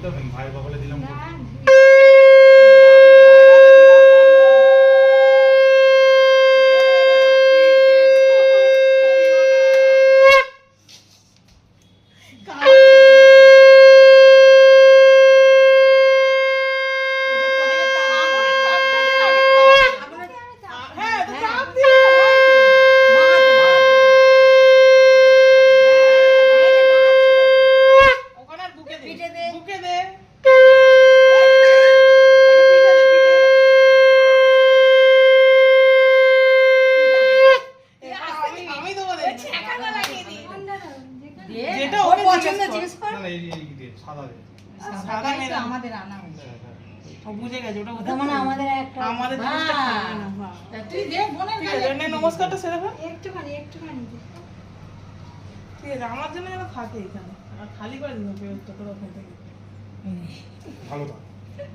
বলতে হবে ভাইয়ের কপালে দিলাম। আমাদের আনা হয়েছে ও বুঝে গেছে ওটা মানে আমাদের একটা আমাদের জিনিসটা খাবে না। হ্যাঁ তুই দে বোনের জন্য নমস্কারটা সেরে ফেল একটুখানি ঠিক আছে আমার জন্য যেন থাকে এখানে আর খালি করে দিন ব্যবস্থা করে ওখান থেকে ভালো তো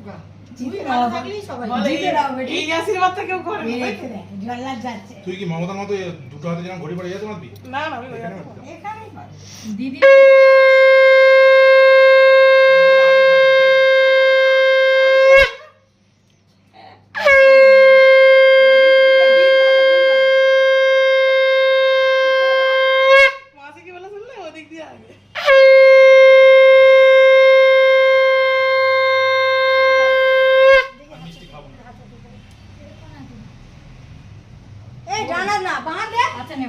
বাহ জিতে ভালো থাকলেই সবাই জিতে দাও বেটি এই আশীর্বাদটা কেউ করে না জল্লাদ যাচ্ছে তুই কি মমতার মতো দুটো হাতে যেন ঘড়ি পড়ে যেতে মারবি? না না আমি এখানেই পারি দিদি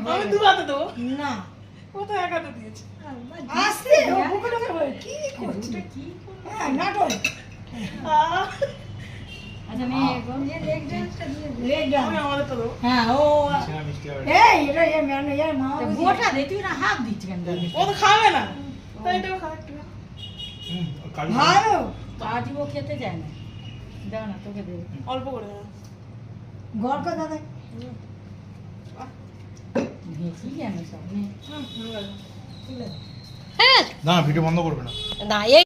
আমি দু হাতে দেবো না কোথায় এক হাতে দিয়েছি আস্তে ও বুকে ঢোকে বলে কি করছিস কি হ্যাঁ নাটক আচ্ছা নে লেগ ডান্সটা দিয়ে লেগ ডান্স আমি আমাদের তো দেবো হ্যাঁ ও এই এটা এ মানে এর মা গোটা দে তুই না হাত দিচ্ছিস কেন ও তো খাবে না তাই এটাও খাবে একটু ভালো আজীবও খেতে যায় না দাও না তোকে দেব অল্প করে গড় কর দাদা না ভিডিও বন্ধ করবে না না